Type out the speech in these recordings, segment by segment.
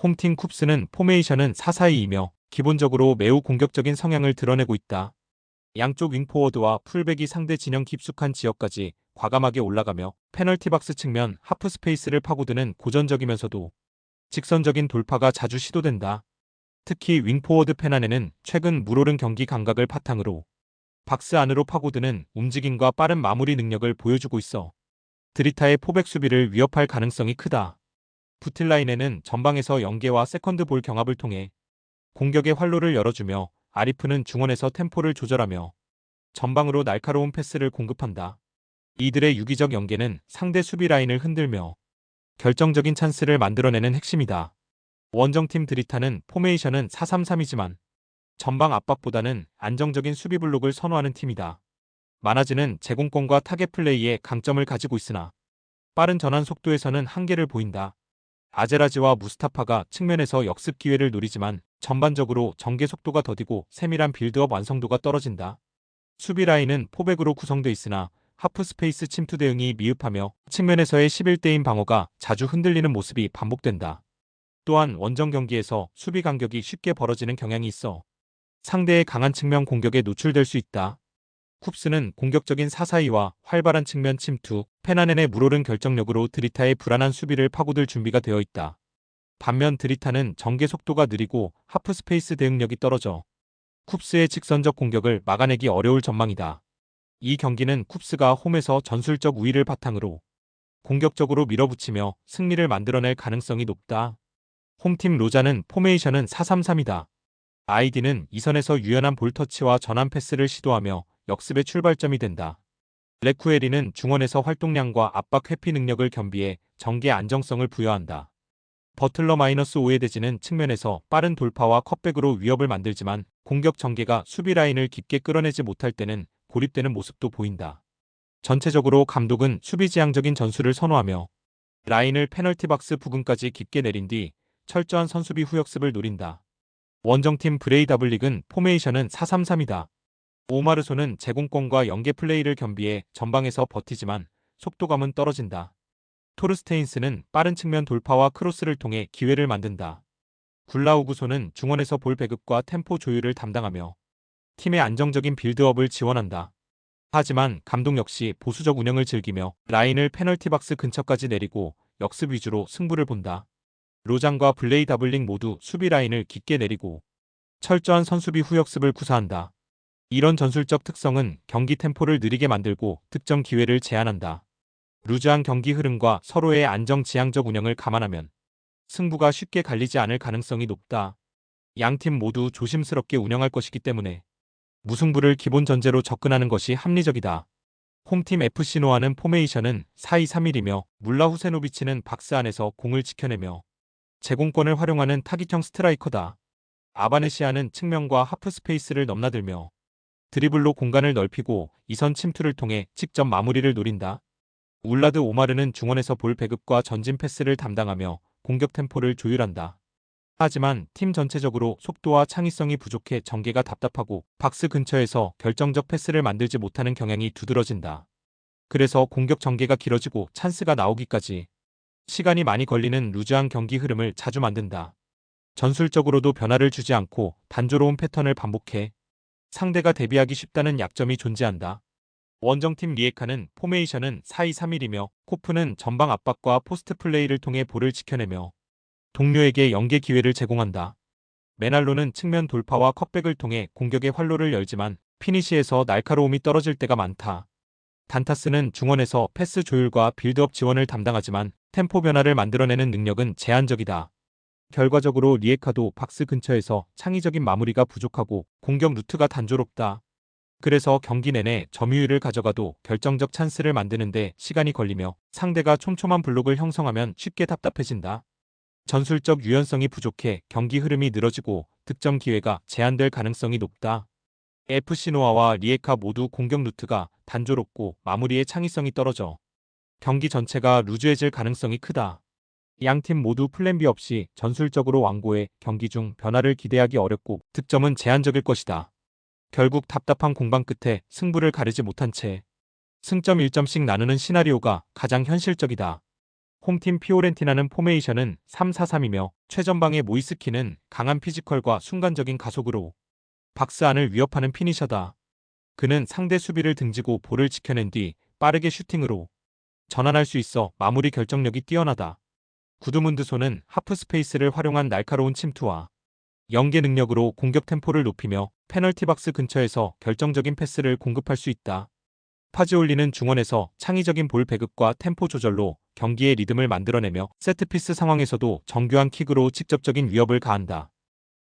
홈팀 쿱스는 포메이션은 4-4-2이며 기본적으로 매우 공격적인 성향을 드러내고 있다. 양쪽 윙포워드와 풀백이 상대 진영 깊숙한 지역까지 과감하게 올라가며 페널티박스 측면 하프 스페이스를 파고드는 고전적이면서도 직선적인 돌파가 자주 시도된다. 특히 윙포워드 페나네는 최근 물오른 경기 감각을 바탕으로 박스 안으로 파고드는 움직임과 빠른 마무리 능력을 보여주고 있어 드리타의 포백 수비를 위협할 가능성이 크다. 부틸라인에는 전방에서 연계와 세컨드 볼 경합을 통해 공격의 활로를 열어주며 아리프는 중원에서 템포를 조절하며 전방으로 날카로운 패스를 공급한다. 이들의 유기적 연계는 상대 수비 라인을 흔들며 결정적인 찬스를 만들어내는 핵심이다. 원정팀 드리타는 포메이션은 4-3-3이지만 전방 압박보다는 안정적인 수비 블록을 선호하는 팀이다. 마나즈는 제공권과 타겟 플레이에 강점을 가지고 있으나 빠른 전환 속도에서는 한계를 보인다. 아제라지와 무스타파가 측면에서 역습 기회를 노리지만 전반적으로 전개 속도가 더디고 세밀한 빌드업 완성도가 떨어진다. 수비 라인은 포백으로 구성돼 있으나 하프 스페이스 침투 대응이 미흡하며 측면에서의 11대인 방어가 자주 흔들리는 모습이 반복된다. 또한 원정 경기에서 수비 간격이 쉽게 벌어지는 경향이 있어 상대의 강한 측면 공격에 노출될 수 있다. 쿱스는 공격적인 4-4-2와 활발한 측면 침투, 페나넨의 물오른 결정력으로 드리타의 불안한 수비를 파고들 준비가 되어 있다. 반면 드리타는 전개 속도가 느리고 하프 스페이스 대응력이 떨어져 쿱스의 직선적 공격을 막아내기 어려울 전망이다. 이 경기는 쿱스가 홈에서 전술적 우위를 바탕으로 공격적으로 밀어붙이며 승리를 만들어낼 가능성이 높다. 홈팀 로자는 포메이션은 4-3-3이다. 아이디는 이선에서 유연한 볼터치와 전환 패스를 시도하며 역습의 출발점이 된다. 레쿠에리는 중원에서 활동량과 압박 회피 능력을 겸비해 전개 안정성을 부여한다. 버틀러 -5의 대지는 측면에서 빠른 돌파와 컷백으로 위협을 만들지만 공격 전개가 수비 라인을 깊게 끌어내지 못할 때는 고립되는 모습도 보인다. 전체적으로 감독은 수비지향적인 전술을 선호하며 라인을 페널티 박스 부근까지 깊게 내린 뒤 철저한 선수비 후역습을 노린다. 원정팀 브레이다블릭은 포메이션은 4-3-3이다. 오마르소는 제공권과 연계 플레이를 겸비해 전방에서 버티지만 속도감은 떨어진다. 토르스테인스는 빠른 측면 돌파와 크로스를 통해 기회를 만든다. 굴라우구소는 중원에서 볼 배급과 템포 조율을 담당하며 팀의 안정적인 빌드업을 지원한다. 하지만 감독 역시 보수적 운영을 즐기며 라인을 페널티 박스 근처까지 내리고 역습 위주로 승부를 본다. 로장과 블레이다블릭 모두 수비 라인을 깊게 내리고 철저한 선수비 후역습을 구사한다. 이런 전술적 특성은 경기 템포를 느리게 만들고 득점 기회를 제한한다. 루즈한 경기 흐름과 서로의 안정지향적 운영을 감안하면 승부가 쉽게 갈리지 않을 가능성이 높다. 양팀 모두 조심스럽게 운영할 것이기 때문에 무승부를 기본 전제로 접근하는 것이 합리적이다. 홈팀 FC 노아는 포메이션은 4-2-3-1이며 물라 후세노비치는 박스 안에서 공을 지켜내며 제공권을 활용하는 타깃형 스트라이커다. 아바네시아는 측면과 하프 스페이스를 넘나들며 드리블로 공간을 넓히고 이선 침투를 통해 직접 마무리를 노린다. 울라드 오마르는 중원에서 볼 배급과 전진 패스를 담당하며 공격 템포를 조율한다. 하지만 팀 전체적으로 속도와 창의성이 부족해 전개가 답답하고 박스 근처에서 결정적 패스를 만들지 못하는 경향이 두드러진다. 그래서 공격 전개가 길어지고 찬스가 나오기까지 시간이 많이 걸리는 루즈한 경기 흐름을 자주 만든다. 전술적으로도 변화를 주지 않고 단조로운 패턴을 반복해 상대가 대비하기 쉽다는 약점이 존재한다. 원정팀 리에카는 포메이션은 4-2-3-1이며 코프는 전방 압박과 포스트 플레이를 통해 볼을 지켜내며 동료에게 연계 기회를 제공한다. 메날로는 측면 돌파와 컷백을 통해 공격의 활로를 열지만 피니시에서 날카로움이 떨어질 때가 많다. 단타스는 중원에서 패스 조율과 빌드업 지원을 담당하지만 템포 변화를 만들어내는 능력은 제한적이다. 결과적으로 리에카도 박스 근처에서 창의적인 마무리가 부족하고 공격 루트가 단조롭다. 그래서 경기 내내 점유율을 가져가도 결정적 찬스를 만드는데 시간이 걸리며 상대가 촘촘한 블록을 형성하면 쉽게 답답해진다. 전술적 유연성이 부족해 경기 흐름이 늘어지고 득점 기회가 제한될 가능성이 높다. FC 노아와 리에카 모두 공격 루트가 단조롭고 마무리의 창의성이 떨어져 경기 전체가 루즈해질 가능성이 크다. 양팀 모두 플랜 B 없이 전술적으로 완고해 경기 중 변화를 기대하기 어렵고 득점은 제한적일 것이다. 결국 답답한 공방 끝에 승부를 가르지 못한 채 승점 1점씩 나누는 시나리오가 가장 현실적이다. 홈팀 피오렌티나는 포메이션은 3-4-3이며 최전방의 모이스키는 강한 피지컬과 순간적인 가속으로 박스 안을 위협하는 피니셔다. 그는 상대 수비를 등지고 볼을 지켜낸 뒤 빠르게 슈팅으로 전환할 수 있어 마무리 결정력이 뛰어나다. 구드문드손은 하프 스페이스를 활용한 날카로운 침투와 연계 능력으로 공격 템포를 높이며 페널티 박스 근처에서 결정적인 패스를 공급할 수 있다. 파지올리는 중원에서 창의적인 볼 배급과 템포 조절로 경기의 리듬을 만들어내며 세트피스 상황에서도 정교한 킥으로 직접적인 위협을 가한다.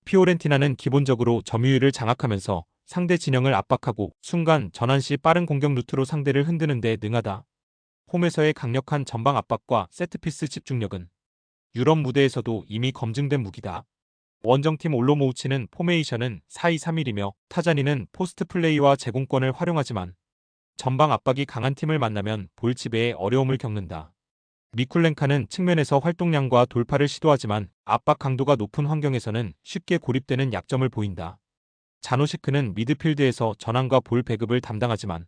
피오렌티나는 기본적으로 점유율을 장악하면서 상대 진영을 압박하고 순간 전환 시 빠른 공격 루트로 상대를 흔드는 데 능하다. 홈에서의 강력한 전방 압박과 세트피스 집중력은 유럽 무대에서도 이미 검증된 무기다. 원정팀 올로모우치는 포메이션은 4-2-3-1이며 타자니는 포스트 플레이와 제공권을 활용하지만 전방 압박이 강한 팀을 만나면 볼 지배에 어려움을 겪는다. 미쿨렌카는 측면에서 활동량과 돌파를 시도하지만 압박 강도가 높은 환경에서는 쉽게 고립되는 약점을 보인다. 자노시크는 미드필드에서 전환과 볼 배급을 담당하지만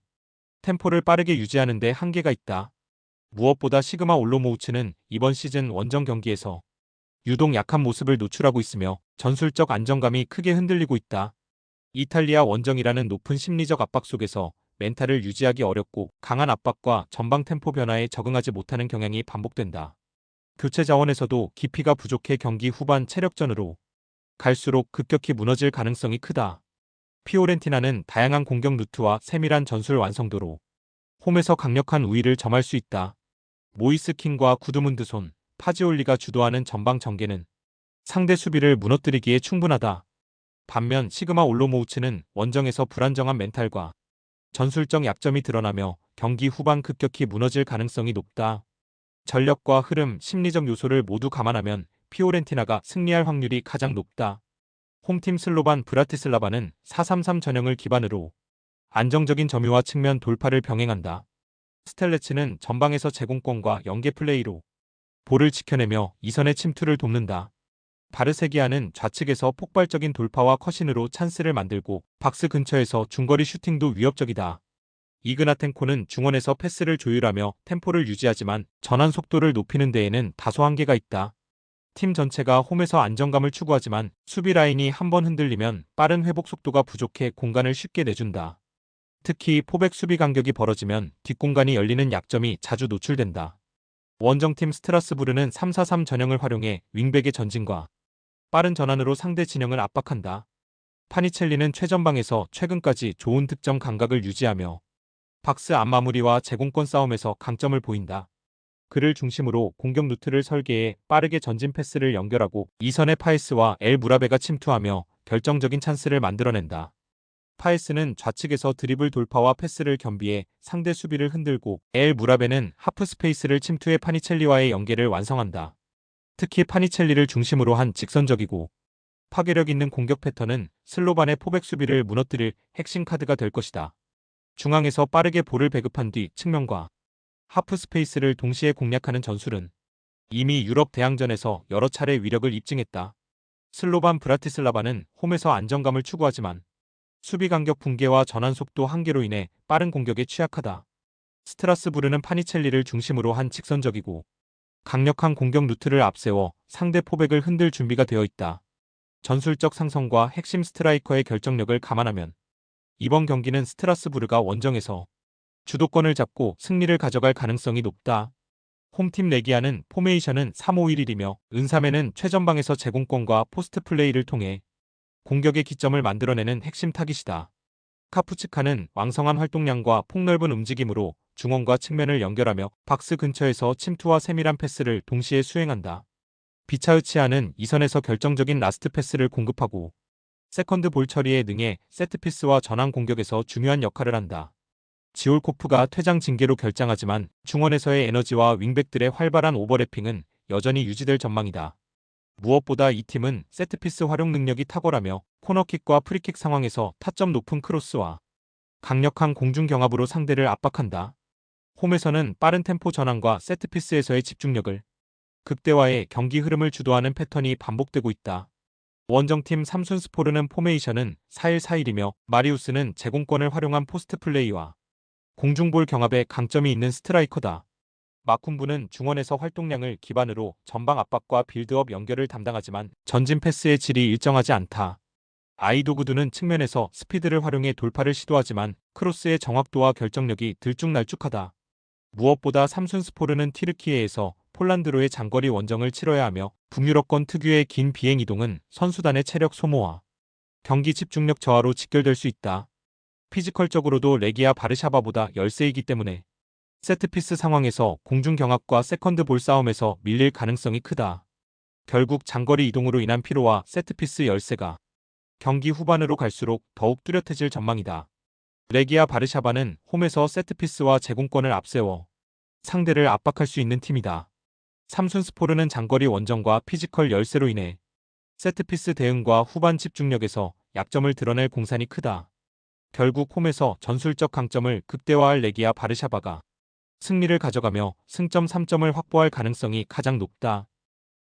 템포를 빠르게 유지하는 데 한계가 있다. 무엇보다 시그마 올로모우츠는 이번 시즌 원정 경기에서 유독 약한 모습을 노출하고 있으며 전술적 안정감이 크게 흔들리고 있다. 이탈리아 원정이라는 높은 심리적 압박 속에서 멘탈을 유지하기 어렵고 강한 압박과 전방 템포 변화에 적응하지 못하는 경향이 반복된다. 교체 자원에서도 깊이가 부족해 경기 후반 체력전으로 갈수록 급격히 무너질 가능성이 크다. 피오렌티나는 다양한 공격 루트와 세밀한 전술 완성도로 홈에서 강력한 우위를 점할 수 있다. 모이스킨과 구드문드손, 파지올리가 주도하는 전방 전개는 상대 수비를 무너뜨리기에 충분하다. 반면 시그마 올로모우츠는 원정에서 불안정한 멘탈과 전술적 약점이 드러나며 경기 후반 급격히 무너질 가능성이 높다. 전력과 흐름, 심리적 요소를 모두 감안하면 피오렌티나가 승리할 확률이 가장 높다. 홈팀 슬로반 브라티슬라바는 4-3-3 전형을 기반으로 안정적인 점유와 측면 돌파를 병행한다. 스텔레츠는 전방에서 제공권과 연계 플레이로 볼을 지켜내며 이선의 침투를 돕는다. 바르세기아는 좌측에서 폭발적인 돌파와 컷신으로 찬스를 만들고 박스 근처에서 중거리 슈팅도 위협적이다. 이그나텐코는 중원에서 패스를 조율하며 템포를 유지하지만 전환 속도를 높이는 데에는 다소 한계가 있다. 팀 전체가 홈에서 안정감을 추구하지만 수비 라인이 한번 흔들리면 빠른 회복 속도가 부족해 공간을 쉽게 내준다. 특히 포백 수비 간격이 벌어지면 뒷공간이 열리는 약점이 자주 노출된다. 원정팀 스트라스부르는 3-4-3 전형을 활용해 윙백의 전진과 빠른 전환으로 상대 진영을 압박한다. 파니첼리는 최전방에서 최근까지 좋은 득점 감각을 유지하며 박스 안 마무리와 제공권 싸움에서 강점을 보인다. 그를 중심으로 공격 루트를 설계해 빠르게 전진 패스를 연결하고 이선의 파에스와 엘 무라베가 침투하며 결정적인 찬스를 만들어낸다. 파에스는 좌측에서 드리블 돌파와 패스를 겸비해 상대 수비를 흔들고 엘 무라베는 하프 스페이스를 침투해 파니첼리와의 연계를 완성한다. 특히 파니첼리를 중심으로 한 직선적이고 파괴력 있는 공격 패턴은 슬로반의 포백 수비를 무너뜨릴 핵심 카드가 될 것이다. 중앙에서 빠르게 볼을 배급한 뒤 측면과 하프 스페이스를 동시에 공략하는 전술은 이미 유럽 대항전에서 여러 차례 위력을 입증했다. 슬로반 브라티슬라바는 홈에서 안정감을 추구하지만 수비 간격 붕괴와 전환 속도 한계로 인해 빠른 공격에 취약하다. 스트라스부르는 파니첼리를 중심으로 한 직선적이고 강력한 공격 루트를 앞세워 상대 포백을 흔들 준비가 되어 있다. 전술적 상성과 핵심 스트라이커의 결정력을 감안하면 이번 경기는 스트라스부르가 원정에서 주도권을 잡고 승리를 가져갈 가능성이 높다. 홈팀 레기아는 포메이션은 3-5-1-1이며 은삼에는 최전방에서 제공권과 포스트 플레이를 통해 공격의 기점을 만들어내는 핵심 타깃이다. 카푸치카는 왕성한 활동량과 폭넓은 움직임으로 중원과 측면을 연결하며 박스 근처에서 침투와 세밀한 패스를 동시에 수행한다. 비차으치아는 이선에서 결정적인 라스트 패스를 공급하고 세컨드 볼 처리에 능해 세트피스와 전환 공격에서 중요한 역할을 한다. 지올코프가 퇴장 징계로 결장하지만 중원에서의 에너지와 윙백들의 활발한 오버래핑은 여전히 유지될 전망이다. 무엇보다 이 팀은 세트피스 활용 능력이 탁월하며 코너킥과 프리킥 상황에서 타점 높은 크로스와 강력한 공중 경합으로 상대를 압박한다. 홈에서는 빠른 템포 전환과 세트피스에서의 집중력을 극대화해 경기 흐름을 주도하는 패턴이 반복되고 있다. 원정팀 삼순스포르는 포메이션은 4-1-4-1이며 마리우스는 제공권을 활용한 포스트 플레이와 공중볼 경합에 강점이 있는 스트라이커다. 마쿤부는 중원에서 활동량을 기반으로 전방 압박과 빌드업 연결을 담당하지만 전진 패스의 질이 일정하지 않다. 아이도구두는 측면에서 스피드를 활용해 돌파를 시도하지만 크로스의 정확도와 결정력이 들쭉날쭉하다. 무엇보다 삼순스포르는 튀르키예에서 폴란드로의 장거리 원정을 치러야 하며 북유럽권 특유의 긴 비행 이동은 선수단의 체력 소모와 경기 집중력 저하로 직결될 수 있다. 피지컬적으로도 레기아 바르샤바보다 열세이기 때문에 세트피스 상황에서 공중 경합과 세컨드 볼 싸움에서 밀릴 가능성이 크다. 결국 장거리 이동으로 인한 피로와 세트피스 열세가 경기 후반으로 갈수록 더욱 뚜렷해질 전망이다. 레기아 바르샤바는 홈에서 세트피스와 제공권을 앞세워 상대를 압박할 수 있는 팀이다. 삼순스포르는 장거리 원정과 피지컬 열세로 인해 세트피스 대응과 후반 집중력에서 약점을 드러낼 공산이 크다. 결국 홈에서 전술적 강점을 극대화할 레기아 바르샤바가 승리를 가져가며 승점 3점을 확보할 가능성이 가장 높다.